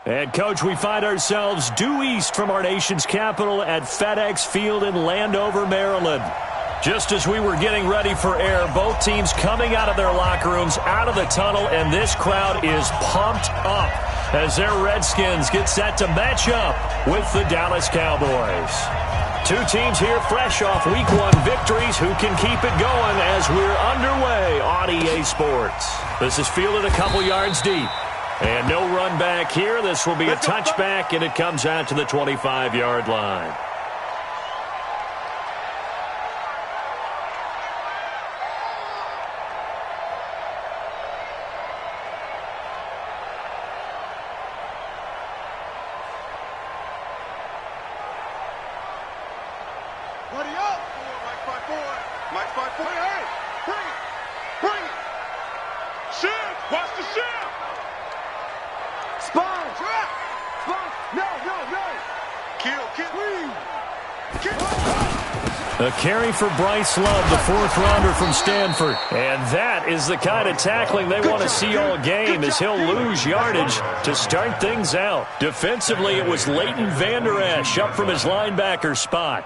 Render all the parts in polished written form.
And, Coach, we find ourselves due east from our nation's capital at FedEx Field in Landover, Maryland. Just as we were getting ready for air, both teams coming out of their locker rooms, out of the tunnel, and this crowd is pumped up as their Redskins get set to match up with the Dallas Cowboys. Two teams here fresh off Week 1 victories who can keep it going as we're underway on EA Sports. This is fielded a couple yards deep. And no run back here. This will be a touchback, and it comes out to the 25-yard line. A carry for Bryce Love, the fourth-rounder from Stanford. And that is the kind of tackling they want to see all game as he'll lose yardage to start things out. Defensively, it was Leighton Vander Esch up from his linebacker spot.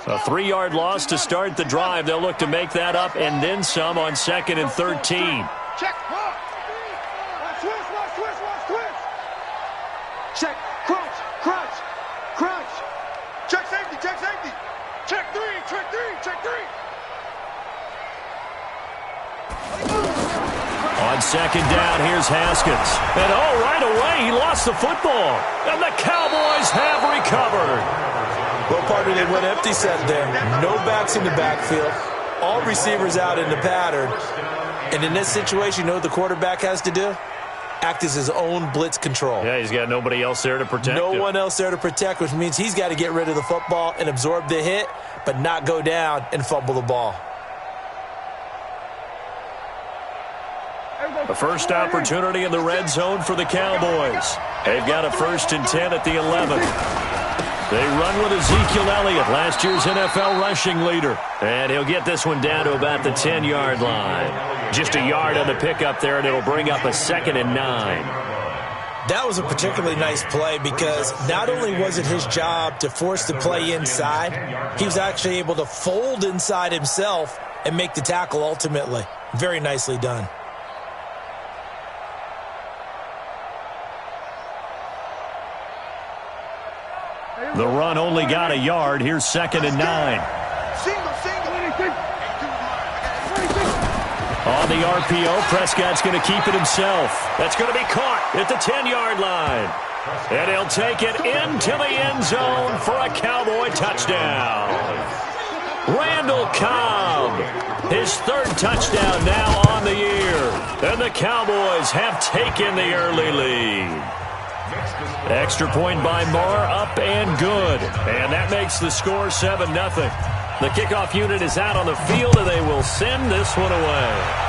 A 3-yard loss to start the drive. They'll look to make that up and then some on 2nd and 13. Check. Check. Crunch. Check safety. Check three. On 2nd down, here's Haskins. And right away, he lost the football. And the Cowboys have recovered. Well, partner, they went empty set there. No backs in the backfield. All receivers out in the pattern. And in this situation, you know what the quarterback has to do? Act as his own blitz control. Yeah, he's got nobody else there to protect him. No one else there to protect, which means he's got to get rid of the football and absorb the hit, but not go down and fumble the ball. The first opportunity in the red zone for the Cowboys. They've got a 1st and 10 at the 11. They run with Ezekiel Elliott, last year's NFL rushing leader. And he'll get this one down to about the 10-yard line. Just a yard on the pickup there, and it'll bring up a 2nd and 9. That was a particularly nice play because not only was it his job to force the play inside, he was actually able to fold inside himself and make the tackle ultimately. Very nicely done. The run only got a yard. Here's 2nd and 9. On the RPO, Prescott's going to keep it himself. That's going to be caught at the 10-yard line. And he'll take it into the end zone for a Cowboy touchdown. Randall Cobb, his 3rd touchdown now on the year. And the Cowboys have taken the early lead. Extra point by Marr, up and good. And that makes the score 7-0. The kickoff unit is out on the field, and they will send this one away.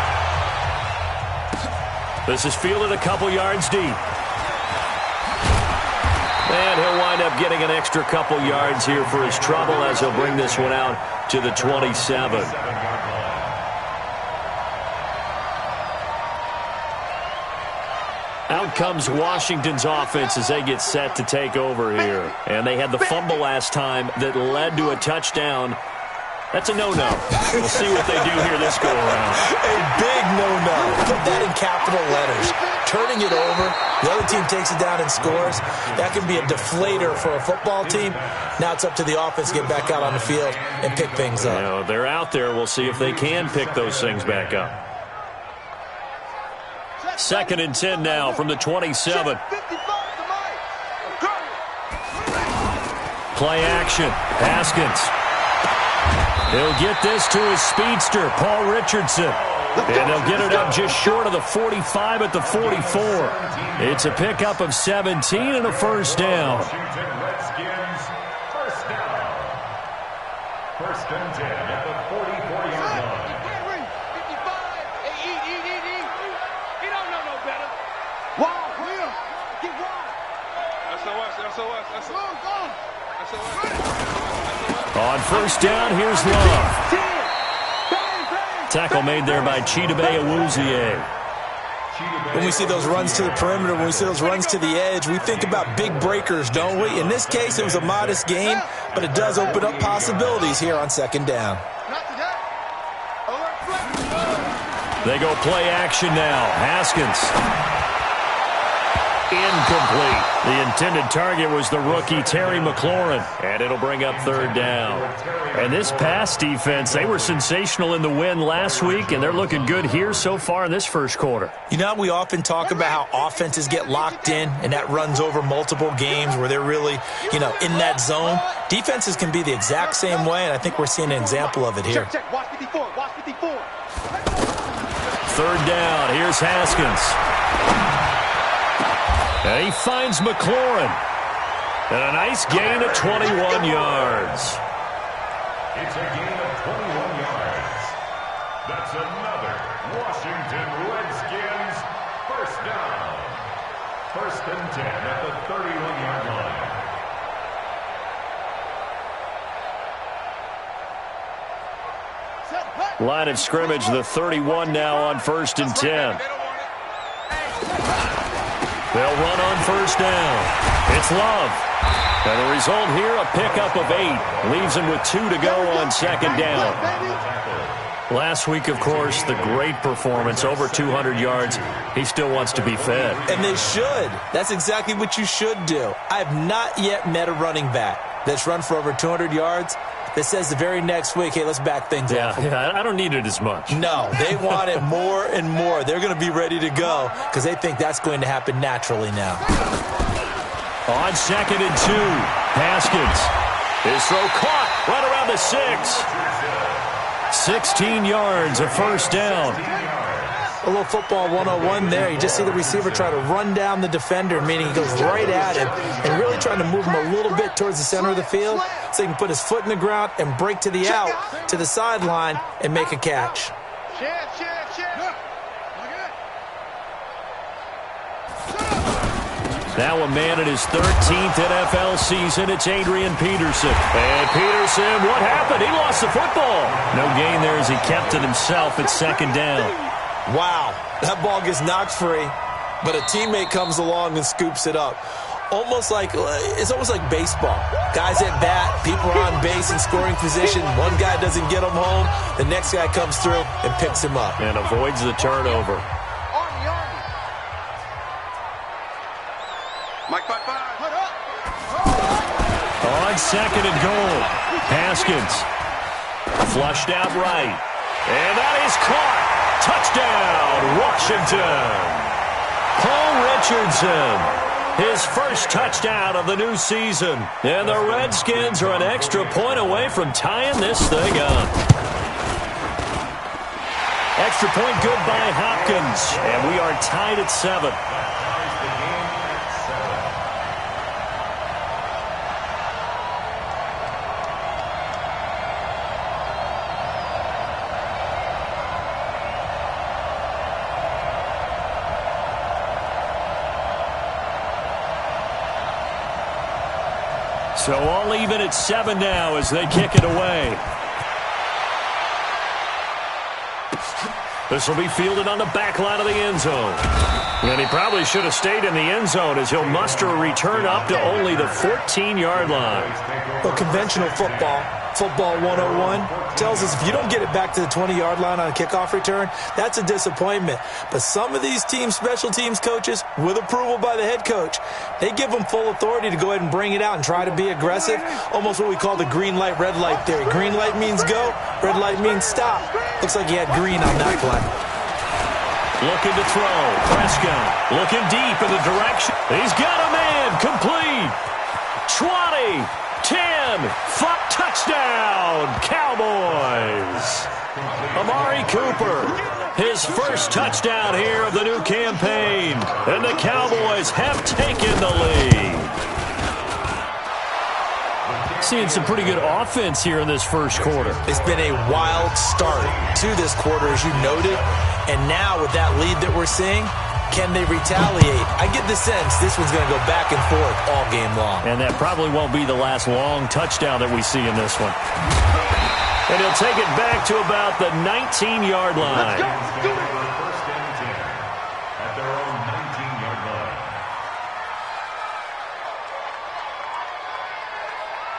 This is fielded a couple yards deep. And he'll wind up getting an extra couple yards here for his trouble as he'll bring this one out to the 27. Out comes Washington's offense as they get set to take over here. And they had the fumble last time that led to a touchdown. That's a no-no. We'll see what they do here this go-around. A big no-no. Put that in capital letters. Turning it over, the other team takes it down and scores. That can be a deflator for a football team. Now it's up to the offense to get back out on the field and pick things up. You know, they're out there. We'll see if they can pick those things back up. 2nd and 10 now from the 27. Play action. Haskins. He'll get this to his speedster, Paul Richardson. And they'll get it up just short of the 45 at the 44. It's a pickup of 17 and a 1st down. First and 10 at the 44-yard line. He don't know no better. Wow, Will. Get wild. SOS. Go. On 1st down, here's Love. Tackle made there by Chidobe Awuzie. When we see those runs to the perimeter, when we see those runs to the edge, we think about big breakers, don't we? In this case, it was a modest gain, but it does open up possibilities here on second down. They go play action now. Haskins. Incomplete. The intended target was the rookie Terry McLaurin, and it'll bring up third down. And this pass defense, they were sensational in the win last week, and they're looking good here so far in this first quarter. You know, we often talk about how offenses get locked in, and that runs over multiple games where they're really, in that zone. Defenses can be the exact same way, and I think we're seeing an example of it here. Check. Watch 54. Watch 54. Third down. Here's Haskins. And he finds McLaurin. And a nice gain of 21 yards. It's a gain of 21 yards. That's another Washington Redskins first down. 1st and 10 at the 31-yard line. Line of scrimmage, the 31 now on 1st and 10. They'll run on first down. It's Love. And the result here, a pickup of 8. Leaves him with 2 to go on second down. Last week, of course, the great performance, over 200 yards. He still wants to be fed. And they should. That's exactly what you should do. I have not yet met a running back that's run for over 200 yards that says the very next week, hey, let's back things up. Yeah, I don't need it as much. No, they want it more and more. They're going to be ready to go because they think that's going to happen naturally now. On 2nd and 2, Haskins. His throw caught right around the 6. 16 yards, a first down. A little football 101 there. You just see the receiver try to run down the defender, meaning he goes right at him and really trying to move him a little bit towards the center of the field so he can put his foot in the ground and break to the out, to the sideline, and make a catch. Now a man in his 13th NFL season, it's Adrian Peterson. And Peterson, what happened? He lost the football. No gain there as he kept it himself at second down. Wow, that ball gets knocked free, but a teammate comes along and scoops it up. It's almost like baseball. Guys at bat, people are on base in scoring position. One guy doesn't get him home. The next guy comes through and picks him up. And avoids the turnover. On 2nd and goal, Haskins. Flushed out right. And that is caught. Touchdown, Washington. Paul Richardson, his first touchdown of the new season. And the Redskins are an extra point away from tying this thing up. Extra point good by Hopkins. And we are tied at 7. So all even at 7 now as they kick it away. This will be fielded on the back line of the end zone. And he probably should have stayed in the end zone as he'll muster a return up to only the 14-yard line. Well, conventional football 101, tells us if you don't get it back to the 20-yard line on a kickoff return, that's a disappointment. But some of these special teams coaches, with approval by the head coach, they give them full authority to go ahead and bring it out and try to be aggressive. Almost what we call the green light, red light theory. Green light means go, red light means stop. Looks like he had green on that play. Looking to throw. Prescott looking deep in the direction. He's got a man. Complete. 20, 10, 5, touchdown, Cowboys. Amari Cooper, his first touchdown here of the new campaign. And the Cowboys have taken the lead. Seeing some pretty good offense here in this first quarter. It's been a wild start to this quarter, as you noted. And now with that lead that we're seeing, can they retaliate? I get the sense this one's going to go back and forth all game long. And that probably won't be the last long touchdown that we see in this one. And he'll take it back to about the 19-yard line. First and 10 at their own 19-yard line.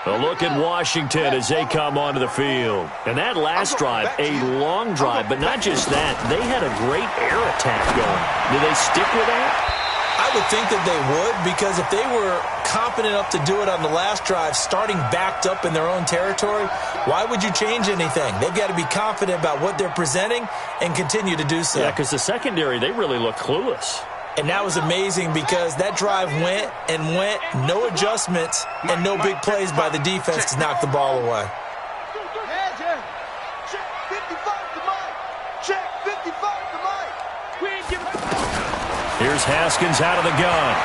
A look at Washington as they come onto the field. And that last drive, a long drive, but not just that. They had a great air attack going. Do they stick with that? I would think that they would, because if they were confident enough to do it on the last drive, starting backed up in their own territory, why would you change anything? They've got to be confident about what they're presenting and continue to do so. Yeah, because the secondary, they really look clueless. And that was amazing because that drive went and went, no adjustments, and no big plays by the defense to knock the ball away. Check 55 to Mike. Check 55 to Mike. We ain't giving up. Here's Haskins out of the gun.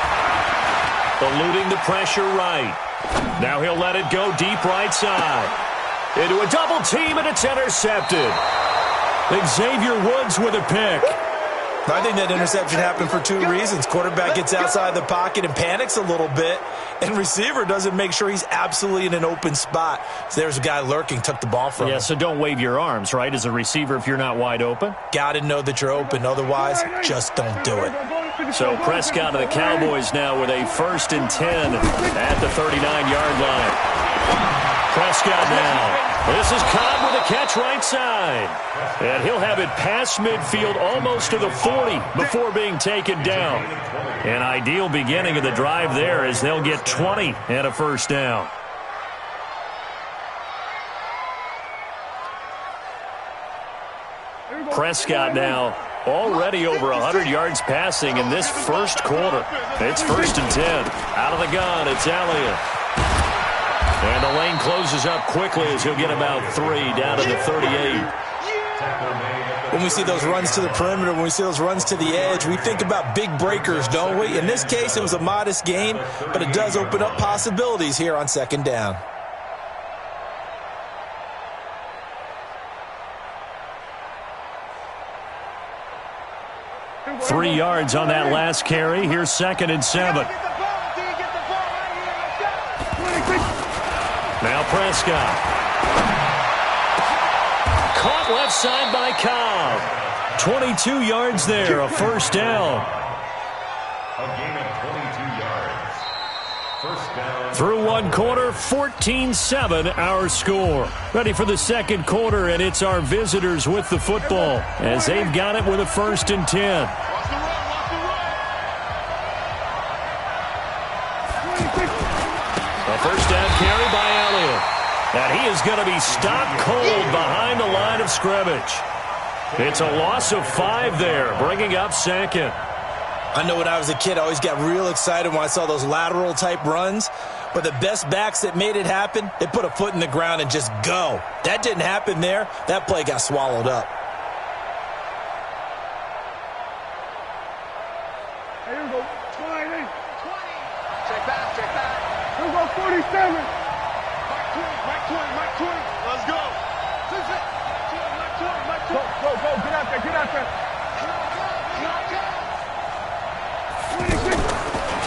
Eluding the pressure right. Now he'll let it go deep right side. Into a double team, and it's intercepted. Xavier Woods with a pick. I think that interception happened for two reasons. Quarterback gets outside the pocket and panics a little bit, and receiver doesn't make sure he's absolutely in an open spot. So there's a guy lurking, took the ball from him. Yeah, so don't wave your arms, right, as a receiver if you're not wide open? Got to know that you're open. Otherwise, just don't do it. So Prescott and the Cowboys now with a 1st and 10 at the 39-yard line. Prescott now. This is Cobb with a catch right side. And he'll have it past midfield almost to the 40 before being taken down. An ideal beginning of the drive there as they'll get 20 and a first down. Prescott now already over 100 yards passing in this first quarter. It's 1st and 10. Out of the gun, it's Elliott. And the lane closes up quickly as he'll get about 3 down to the 38. When we see those runs to the perimeter, when we see those runs to the edge, we think about big breakers, don't we? In this case, it was a modest gain, but it does open up possibilities here on 2nd down. Three yards on that last carry. Here's 2nd and 7. Now Prescott. Caught left side by Cobb. 22 yards there, a first down. A gain of 22 yards. First down. Through one quarter, 14-7 our score. Ready for the second quarter, and it's our visitors with the football as they've got it with a 1st and 10. A first down carry by Elliott. And he is going to be stopped cold behind the line of scrimmage. It's a loss of 5 there, bringing up 2nd. I know when I was a kid, I always got real excited when I saw those lateral-type runs. But the best backs that made it happen, they put a foot in the ground and just go. That didn't happen there. That play got swallowed up. Here we go. 20. Check back. Here we go. 47. Mike 20. Let's go. Mike 20. Go. Get out there.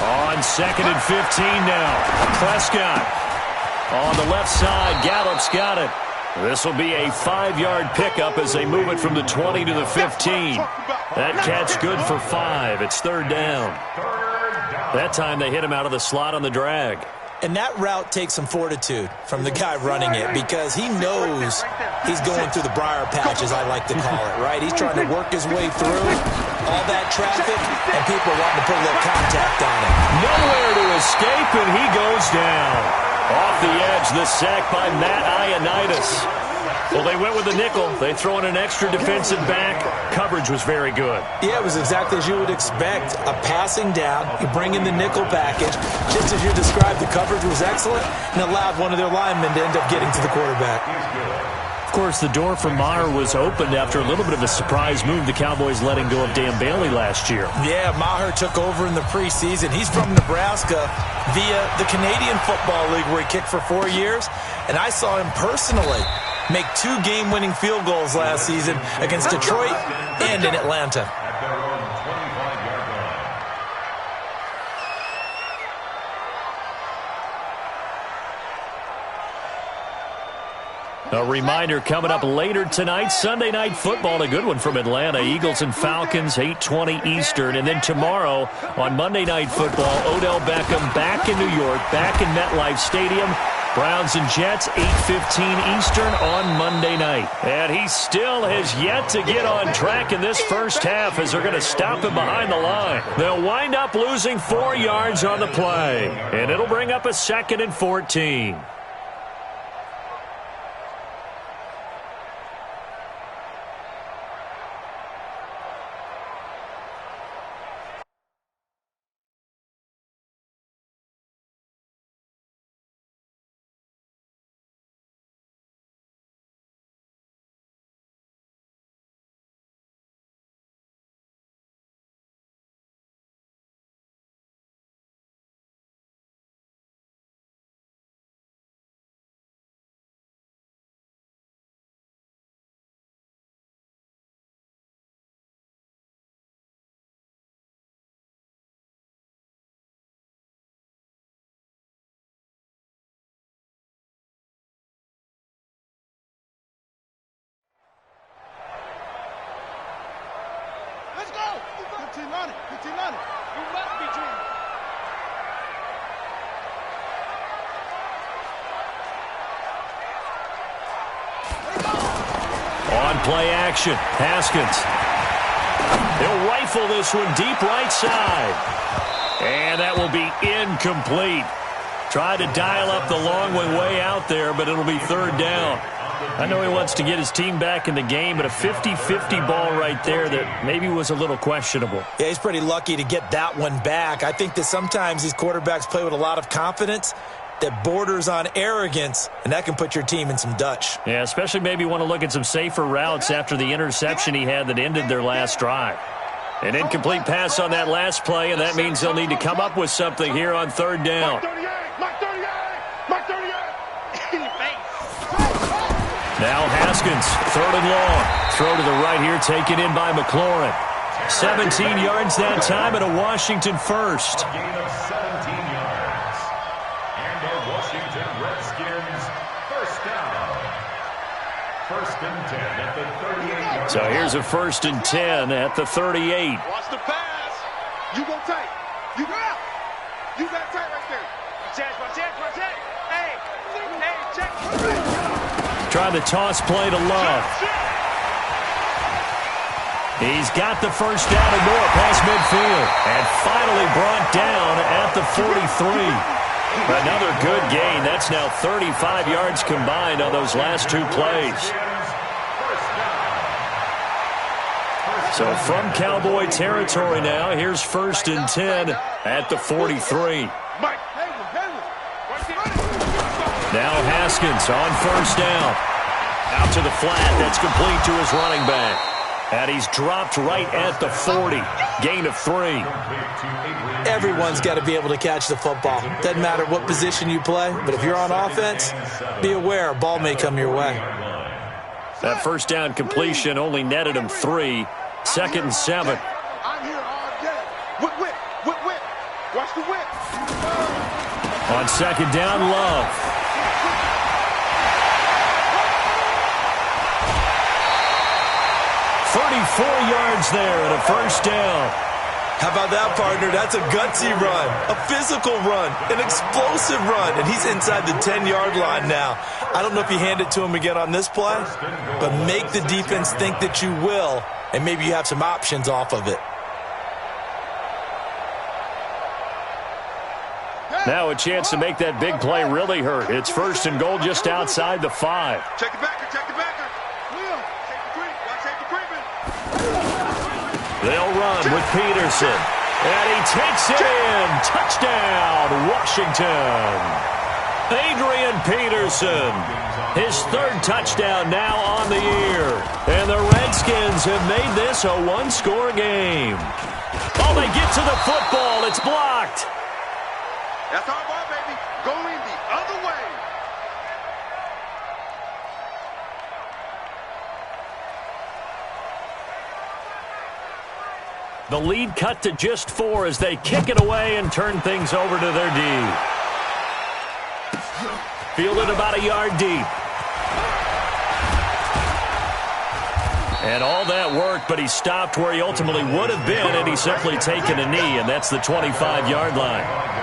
On 2nd and 15 now. Prescott on the left side. Gallup's got it. This will be a 5-yard pickup as they move it from the 20 to the 15. That catch good for 5. It's 3rd down. That time they hit him out of the slot on the drag. And that route takes some fortitude from the guy running it because he knows he's going through the briar patch, as I like to call it, right? He's trying to work his way through all that traffic, and people wanting to put a little contact on him. Nowhere to escape, and he goes down. Off the edge, the sack by Matt Ioannidis. Well, they went with the nickel. They throw in an extra defensive back. Coverage was very good. Yeah, it was exactly as you would expect. A passing down, you bring in the nickel package. Just as you described, the coverage was excellent and allowed one of their linemen to end up getting to the quarterback. Of course, the door for Maher was opened after a little bit of a surprise move. The Cowboys letting go of Dan Bailey last year. Yeah, Maher took over in the preseason. He's from Nebraska via the Canadian Football League where he kicked for 4 years. And I saw him personally make 2 game-winning field goals last season against Detroit and in Atlanta. At their own 25-yard line. A reminder coming up later tonight, Sunday Night Football, a good one from Atlanta. Eagles and Falcons, 8:20 Eastern. And then tomorrow on Monday Night Football, Odell Beckham back in New York, back in MetLife Stadium. Browns and Jets, 8:15 Eastern on Monday night. And he still has yet to get on track in this first half as they're going to stop him behind the line. They'll wind up losing 4 yards on the play. And it'll bring up a 2nd and 14. Let's go! 15 on it. 15 on it. You must be dreaming. On play action, Haskins. He'll rifle this one deep right side. And that will be incomplete. Tried to dial up the long one way out there, but it'll be 3rd down. I know he wants to get his team back in the game, but a 50-50 ball right there that maybe was a little questionable. Yeah, he's pretty lucky to get that one back. I think that sometimes these quarterbacks play with a lot of confidence that borders on arrogance, and that can put your team in some Dutch. Yeah, especially maybe want to look at some safer routes after the interception he had that ended their last drive. An incomplete pass on that last play, and that means they'll need to come up with something here on 3rd down. Now Haskins, 3rd and long. Throw to the right here, taken in by McLaurin. 17 yards that time and a Washington first. A gain of 17 yards. And a Washington Redskins first down. 1st and 10 at the 38-yard line. So here's a 1st and 10 at the 38. Watch the pass. You go tight. You got. You got tight right there. Watch it. Hey, check. Trying to toss play to Love. He's got the first down and more past midfield. And finally brought down at the 43. Another good gain. That's now 35 yards combined on those last 2 plays. So from Cowboy territory now, here's 1st and 10 at the 43. Now Haskins on 1st down. Out to the flat. That's complete to his running back. And he's dropped right at the 40. Gain of 3. Everyone's got to be able to catch the football. Doesn't matter what position you play, but if you're on offense, be aware a ball may come your way. That 1st down completion only netted him 3. 2nd and 7. I'm here all day. Whip. Watch the whip. On 2nd down, Love. 34 yards there and a 1st down. How about that, partner? That's a gutsy run, a physical run, an explosive run, and he's inside the 10-yard line now. I don't know if you hand it to him again on this play, but make the defense think that you will, and maybe you have some options off of it. Now a chance to make that big play really hurt. It's 1st and goal just outside the 5. Check the backer. Will, take the creep. Take the creeping. They'll run with Peterson. And he takes it in. Touchdown, Washington. Adrian Peterson. His 3rd touchdown now on the year. And the Redskins have made this a 1-score game. Oh, they get to the football. It's blocked. That's our ball, baby. Going the other way. The lead cut to just 4 as they kick it away and turn things over to their D. Fielded about a yard deep. And all that work, but he stopped where he ultimately would have been, and he's simply taken a knee, and that's the 25-yard line.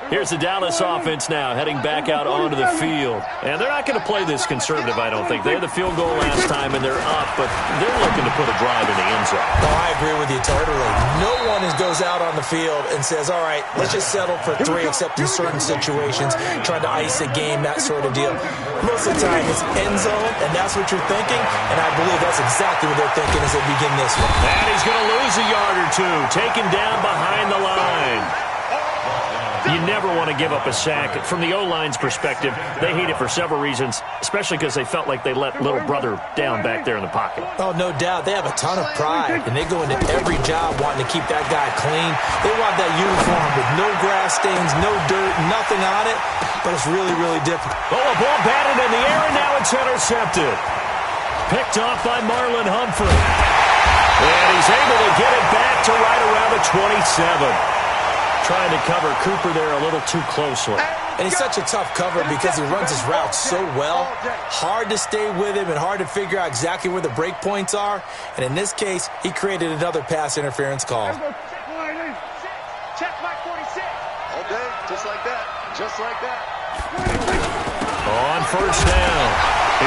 Here's the Dallas offense now, heading back out onto the field. And they're not going to play this conservative, I don't think. They had the field goal last time, and they're up, but they're looking to put a drive in the end zone. Oh, I agree with you totally. No one goes out on the field and says, all right, let's just settle for 3, except in certain situations, trying to ice a game, that sort of deal. Most of the time, it's end zone, and that's what you're thinking, and I believe that's exactly what they're thinking as they begin this one. And he's going to lose a yard or two, taken down behind the line. You never want to give up a sack. From the O-line's perspective, they hate it for several reasons, especially because they felt like they let little brother down back there in the pocket. Oh, no doubt. They have a ton of pride, and they go into every job wanting to keep that guy clean. They want that uniform with no grass stains, no dirt, nothing on it, but it's really, really difficult. Oh, a ball batted in the air, and now it's intercepted. Picked off by Marlon Humphrey. And he's able to get it back to right around the 27. Trying to cover Cooper there a little too closely. And he's such a tough cover because he runs his route so well. Hard to stay with him and hard to figure out exactly where the break points are. And in this case, he created another pass interference call. Check my 46. All day, just like that. Just like that. On first down,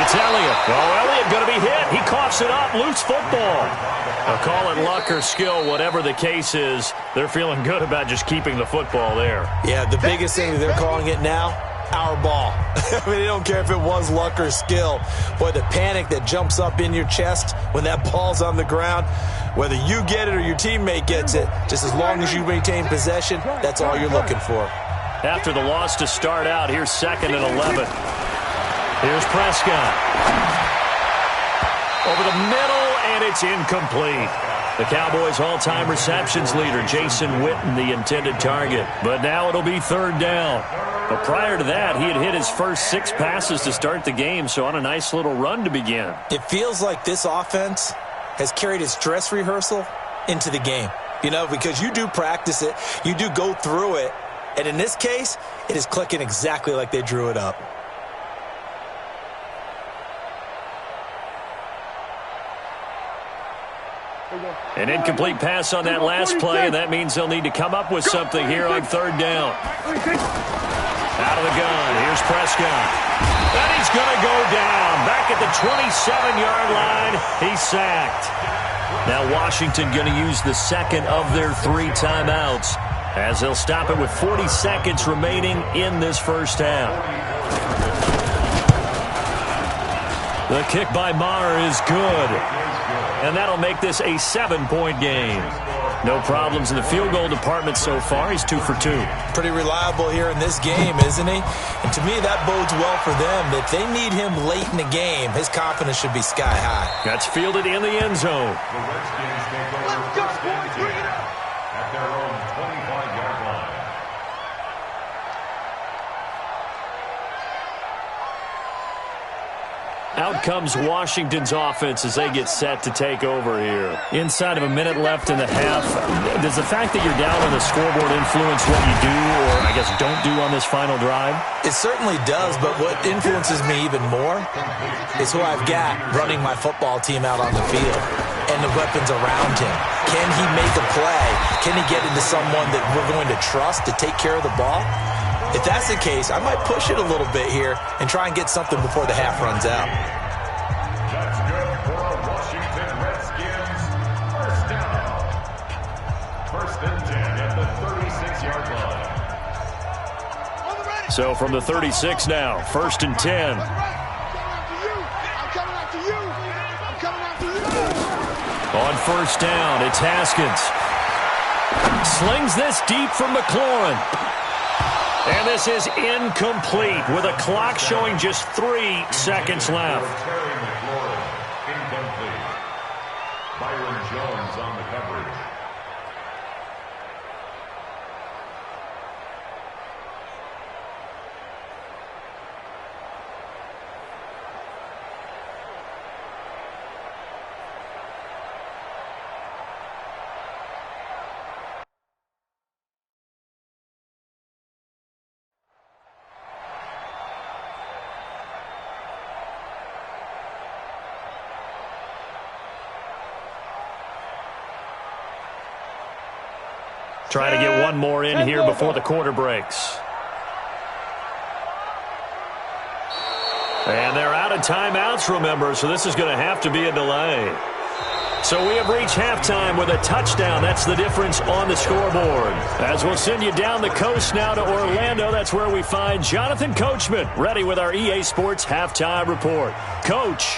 it's Elliott. Oh, Elliott going to be hit. He coughs it up. Loose football. I'll call it luck or skill, whatever the case is. They're feeling good about just keeping the football there. Yeah, the biggest thing they're calling it now, our ball. I mean, they don't care if it was luck or skill. Boy, the panic that jumps up in your chest when that ball's on the ground, whether you get it or your teammate gets it, just as long as you maintain possession, that's all you're looking for. After the loss to start out, here's 2nd and 11. Here's Prescott. Over the middle, and it's incomplete. The Cowboys' all-time receptions leader, Jason Witten, the intended target. But now it'll be 3rd down. But prior to that, he had hit his first 6 passes to start the game, so on a nice little run to begin. It feels like this offense has carried its dress rehearsal into the game. You know, because you do practice it, you do go through it, and in this case, it is clicking exactly like they drew it up. An incomplete pass on that last play, and that means they'll need to come up with something here on 3rd down. Out of the gun, here's Prescott. And he's going to go down. Back at the 27-yard line, he's sacked. Now Washington going to use the 2nd of their 3 timeouts as they'll stop it with 40 seconds remaining in this first half. The kick by Maher is good. And that'll make this a 7-point game. No problems in the field goal department so far. He's 2 for 2. Pretty reliable here in this game, isn't he? And to me, that bodes well for them. If they need him late in the game, his confidence should be sky high. That's fielded in the end zone. The Redskins take over first and 10 at their own 25-yard line. Out comes Washington's offense as they get set to take over here. Inside of a minute left in the half, does the fact that you're down on the scoreboard influence what you do or, I guess, don't do on this final drive? It certainly does, but what influences me even more is who I've got running my football team out on the field and the weapons around him. Can he make a play? Can he get into someone that we're going to trust to take care of the ball? If that's the case, I might push it a little bit here and try and get something before the half runs out. That's good for a Washington Redskins first down. 1st and 10 at the 36-yard line. So from the 36 now, 1st and 10. On first down, it's Haskins. Slings this deep from McLaurin. And this is incomplete with a clock showing just 3 seconds left. Incomplete. Byron Jones on the coverage. Trying to get one more in here before the quarter breaks. And they're out of timeouts, remember, so this is going to have to be a delay. So we have reached halftime with a touchdown. That's the difference on the scoreboard. As we'll send you down the coast now to Orlando, that's where we find Jonathan Coachman ready with our EA Sports Halftime Report. Coach,